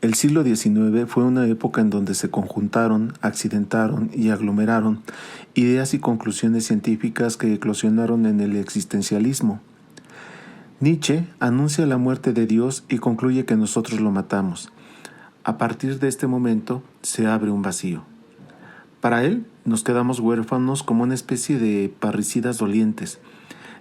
El siglo XIX fue una época en donde se conjuntaron, accidentaron y aglomeraron ideas y conclusiones científicas que eclosionaron en el existencialismo. Nietzsche anuncia la muerte de Dios y concluye que nosotros lo matamos. A partir de este momento se abre un vacío. Para él, nos quedamos huérfanos como una especie de parricidas dolientes.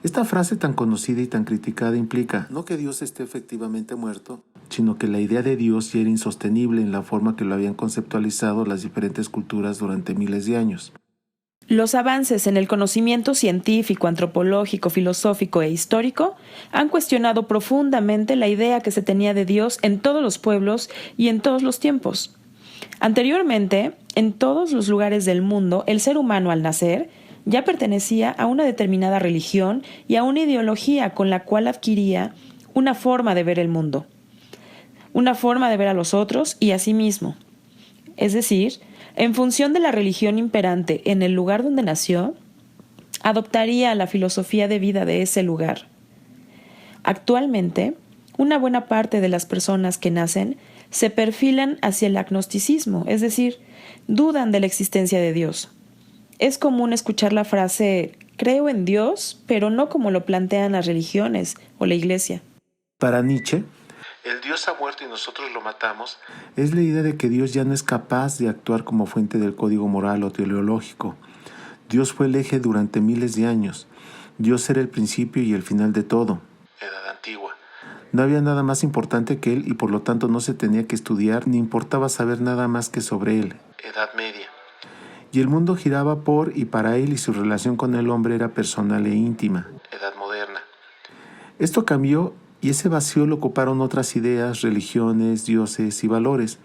Esta frase tan conocida y tan criticada implica no que Dios esté efectivamente muerto, sino que la idea de Dios ya era insostenible en la forma que lo habían conceptualizado las diferentes culturas durante miles de años. Los avances en el conocimiento científico, antropológico, filosófico e histórico han cuestionado profundamente la idea que se tenía de Dios en todos los pueblos y en todos los tiempos. Anteriormente, en todos los lugares del mundo, el ser humano al nacer ya pertenecía a una determinada religión y a una ideología con la cual adquiría una forma de ver el mundo, una forma de ver a los otros y a sí mismo. Es decir, en función de la religión imperante en el lugar donde nació, adoptaría la filosofía de vida de ese lugar. Actualmente, una buena parte de las personas que nacen se perfilan hacia el agnosticismo, es decir, dudan de la existencia de Dios. Es común escuchar la frase «creo en Dios», pero no como lo plantean las religiones o la iglesia. Para Nietzsche, el Dios ha muerto y nosotros lo matamos, es la idea de que Dios ya no es capaz de actuar como fuente del código moral o teleológico. Dios fue el eje durante miles de años. Dios era el principio y el final de todo. Edad antigua. No había nada más importante que él y por lo tanto no se tenía que estudiar ni importaba saber nada más que sobre él. Edad media. Y el mundo giraba por y para él y su relación con el hombre era personal e íntima. Edad moderna. Esto cambió y ese vacío lo ocuparon otras ideas, religiones, dioses y valores.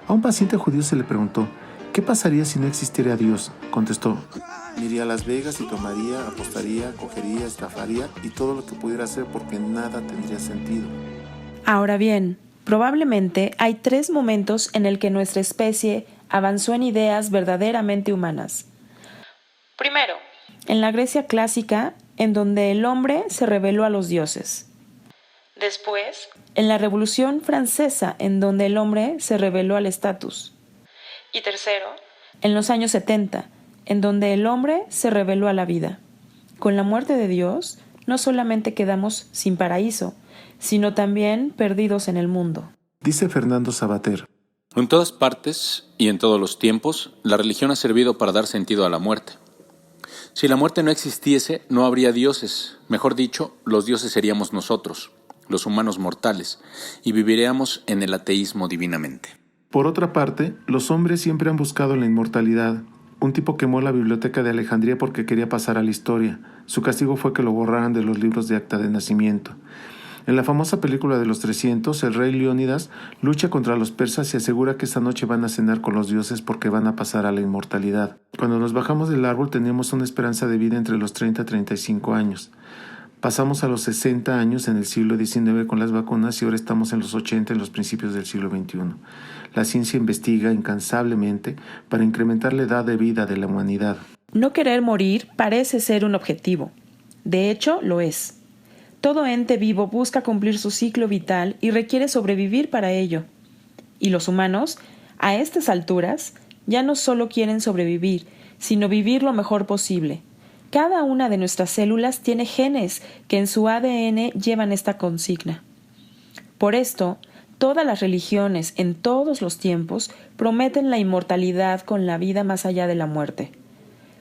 A un paciente judío se le preguntó, ¿qué pasaría si no existiera Dios? Contestó, iría a Las Vegas y tomaría, apostaría, cogería, estafaría y todo lo que pudiera hacer porque nada tendría sentido. Ahora bien, probablemente hay 3 momentos en el que nuestra especie avanzó en ideas verdaderamente humanas. Primero, en la Grecia clásica, en donde el hombre se rebeló a los dioses. Después, en la Revolución Francesa, en donde el hombre se rebeló al estatus. Y tercero, en los años 70, en donde el hombre se rebeló a la vida. Con la muerte de Dios, no solamente quedamos sin paraíso, sino también perdidos en el mundo. Dice Fernando Sabater. En todas partes y en todos los tiempos, la religión ha servido para dar sentido a la muerte. Si la muerte no existiese, no habría dioses. Mejor dicho, los dioses seríamos nosotros, los humanos mortales, y viviríamos en el ateísmo divinamente. Por otra parte, los hombres siempre han buscado la inmortalidad. Un tipo quemó la biblioteca de Alejandría porque quería pasar a la historia. Su castigo fue que lo borraran de los libros de acta de nacimiento. En la famosa película de los 300, el rey Leónidas lucha contra los persas y asegura que esta noche van a cenar con los dioses porque van a pasar a la inmortalidad. Cuando nos bajamos del árbol teníamos una esperanza de vida entre los 30 y 35 años. Pasamos a los 60 años en el siglo XIX con las vacunas y ahora estamos en los 80 en los principios del siglo XXI. La ciencia investiga incansablemente para incrementar la edad de vida de la humanidad. No querer morir parece ser un objetivo. De hecho, lo es. Todo ente vivo busca cumplir su ciclo vital y requiere sobrevivir para ello. Y los humanos, a estas alturas, ya no solo quieren sobrevivir, sino vivir lo mejor posible. Cada una de nuestras células tiene genes que en su ADN llevan esta consigna. Por esto, todas las religiones en todos los tiempos prometen la inmortalidad con la vida más allá de la muerte.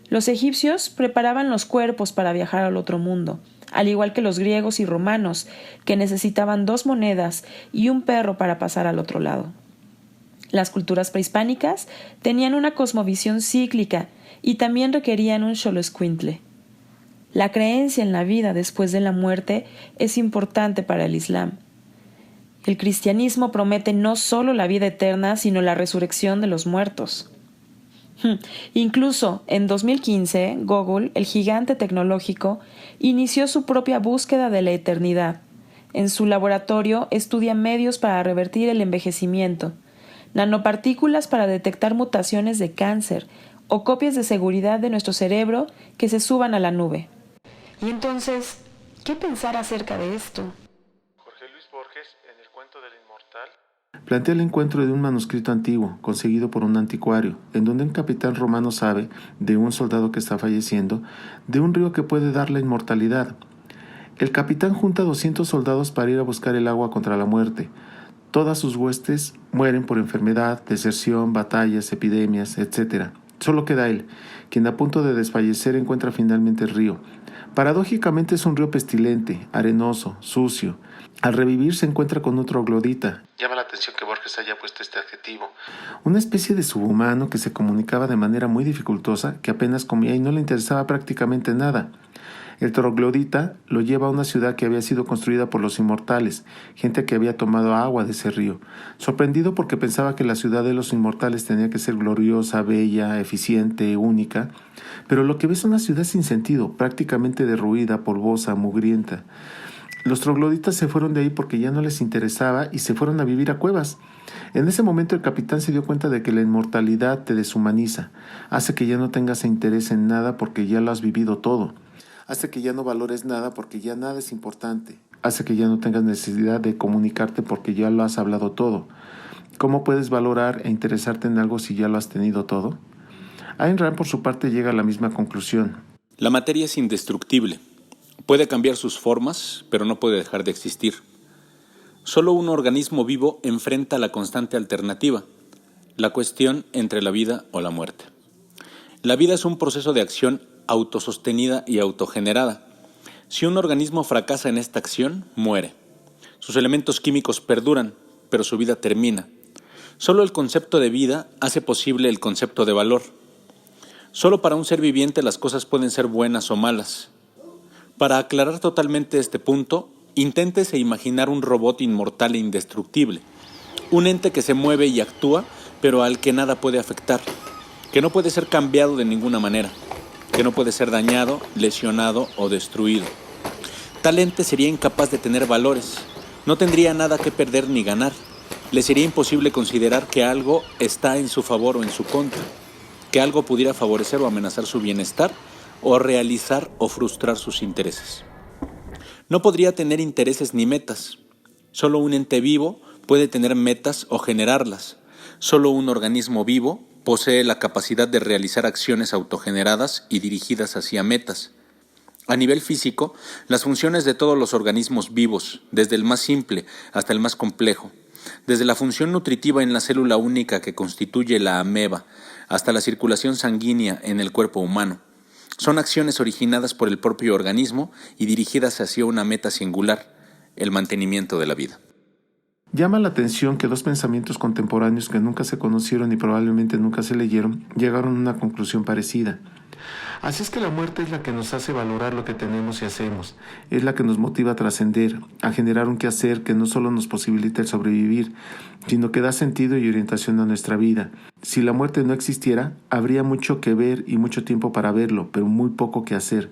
Los egipcios preparaban los cuerpos para viajar al otro mundo, al igual que los griegos y romanos, que necesitaban 2 monedas y un perro para pasar al otro lado. Las culturas prehispánicas tenían una cosmovisión cíclica y también requerían un xoloescuintle. La creencia en la vida después de la muerte es importante para el Islam. El cristianismo promete no solo la vida eterna, sino la resurrección de los muertos. Incluso en 2015, Google, el gigante tecnológico, inició su propia búsqueda de la eternidad. En su laboratorio estudia medios para revertir el envejecimiento, nanopartículas para detectar mutaciones de cáncer o copias de seguridad de nuestro cerebro que se suban a la nube. Y entonces, ¿qué pensar acerca de esto? Jorge Luis Borges, en El cuento del inmortal, plantea el encuentro de un manuscrito antiguo, conseguido por un anticuario, en donde un capitán romano sabe, de un soldado que está falleciendo, de un río que puede dar la inmortalidad. El capitán junta 200 soldados para ir a buscar el agua contra la muerte. Todas sus huestes mueren por enfermedad, deserción, batallas, epidemias, etc. Solo queda él, quien a punto de desfallecer encuentra finalmente el río. Paradójicamente es un río pestilente, arenoso, sucio. Al revivir se encuentra con un troglodita. Llama la atención que Borges haya puesto este adjetivo. Una especie de subhumano que se comunicaba de manera muy dificultosa, que apenas comía y no le interesaba prácticamente nada. El troglodita lo lleva a una ciudad que había sido construida por los inmortales, gente que había tomado agua de ese río. Sorprendido porque pensaba que la ciudad de los inmortales tenía que ser gloriosa, bella, eficiente, única, pero lo que ve es una ciudad sin sentido, prácticamente derruida, polvosa, mugrienta. Los trogloditas se fueron de ahí porque ya no les interesaba y se fueron a vivir a cuevas. En ese momento el capitán se dio cuenta de que la inmortalidad te deshumaniza, hace que ya no tengas interés en nada porque ya lo has vivido todo. Hace que ya no valores nada porque ya nada es importante. Hace que ya no tengas necesidad de comunicarte porque ya lo has hablado todo. ¿Cómo puedes valorar e interesarte en algo si ya lo has tenido todo? Ayn Rand, por su parte, llega a la misma conclusión. La materia es indestructible. Puede cambiar sus formas, pero no puede dejar de existir. Solo un organismo vivo enfrenta la constante alternativa, la cuestión entre la vida o la muerte. La vida es un proceso de acción autosostenida y autogenerada. Si un organismo fracasa en esta acción, muere. Sus elementos químicos perduran, pero su vida termina. Solo el concepto de vida hace posible el concepto de valor. Solo para un ser viviente las cosas pueden ser buenas o malas. Para aclarar totalmente este punto, inténtese imaginar un robot inmortal e indestructible, un ente que se mueve y actúa, pero al que nada puede afectar, que no puede ser cambiado de ninguna manera, que no puede ser dañado, lesionado o destruido. Tal ente sería incapaz de tener valores, no tendría nada que perder ni ganar, le sería imposible considerar que algo está en su favor o en su contra, que algo pudiera favorecer o amenazar su bienestar, o realizar o frustrar sus intereses. No podría tener intereses ni metas. Solo un ente vivo puede tener metas o generarlas. Solo un organismo vivo posee la capacidad de realizar acciones autogeneradas y dirigidas hacia metas. A nivel físico, las funciones de todos los organismos vivos, desde el más simple hasta el más complejo, desde la función nutritiva en la célula única que constituye la ameba hasta la circulación sanguínea en el cuerpo humano, son acciones originadas por el propio organismo y dirigidas hacia una meta singular, el mantenimiento de la vida. Llama la atención que dos pensamientos contemporáneos que nunca se conocieron y probablemente nunca se leyeron, llegaron a una conclusión parecida. Así es que la muerte es la que nos hace valorar lo que tenemos y hacemos, es la que nos motiva a trascender, a generar un quehacer que no solo nos posibilita el sobrevivir, sino que da sentido y orientación a nuestra vida. Si la muerte no existiera, habría mucho que ver y mucho tiempo para verlo, pero muy poco que hacer.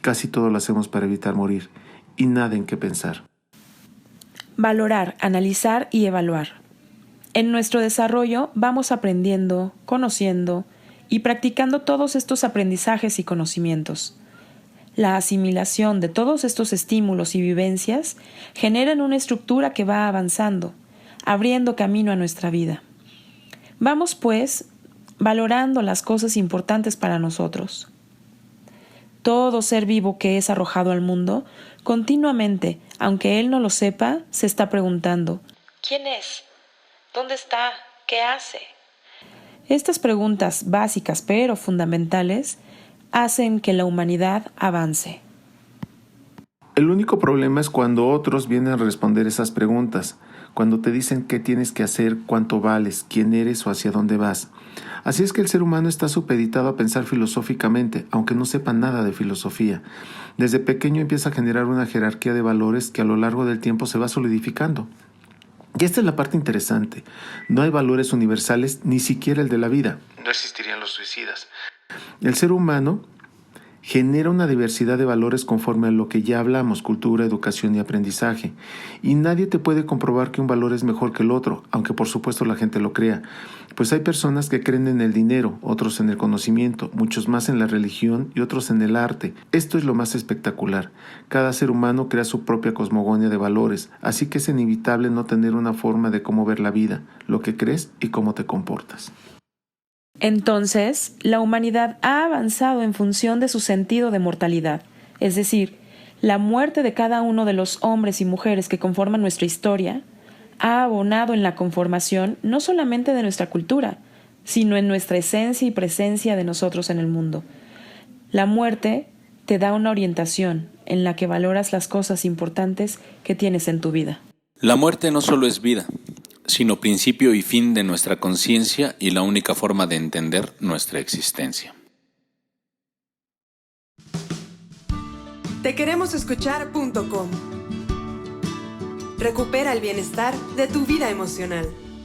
Casi todo lo hacemos para evitar morir, y nada en qué pensar. Valorar, analizar y evaluar. En nuestro desarrollo vamos aprendiendo, conociendo y practicando todos estos aprendizajes y conocimientos. La asimilación de todos estos estímulos y vivencias generan una estructura que va avanzando, abriendo camino a nuestra vida. Vamos, pues, valorando las cosas importantes para nosotros. Todo ser vivo que es arrojado al mundo, continuamente, aunque él no lo sepa, se está preguntando: ¿quién es? ¿Dónde está? ¿Qué hace? Estas preguntas básicas pero fundamentales hacen que la humanidad avance. El único problema es cuando otros vienen a responder esas preguntas, cuando te dicen qué tienes que hacer, cuánto vales, quién eres o hacia dónde vas. Así es que el ser humano está supeditado a pensar filosóficamente, aunque no sepa nada de filosofía. Desde pequeño empieza a generar una jerarquía de valores que a lo largo del tiempo se va solidificando. Y esta es la parte interesante. No hay valores universales, ni siquiera el de la vida. No existirían los suicidas. El ser humano genera una diversidad de valores conforme a lo que ya hablamos, cultura, educación y aprendizaje. Y nadie te puede comprobar que un valor es mejor que el otro, aunque por supuesto la gente lo crea. Pues hay personas que creen en el dinero, otros en el conocimiento, muchos más en la religión y otros en el arte. Esto es lo más espectacular. Cada ser humano crea su propia cosmogonía de valores, así que es inevitable no tener una forma de cómo ver la vida, lo que crees y cómo te comportas. Entonces, la humanidad ha avanzado en función de su sentido de mortalidad, es decir, la muerte de cada uno de los hombres y mujeres que conforman nuestra historia ha abonado en la conformación no solamente de nuestra cultura, sino en nuestra esencia y presencia de nosotros en el mundo. La muerte te da una orientación en la que valoras las cosas importantes que tienes en tu vida. La muerte no solo es vida, sino principio y fin de nuestra conciencia y la única forma de entender nuestra existencia. Tequeremosescuchar.com. Recupera el bienestar de tu vida emocional.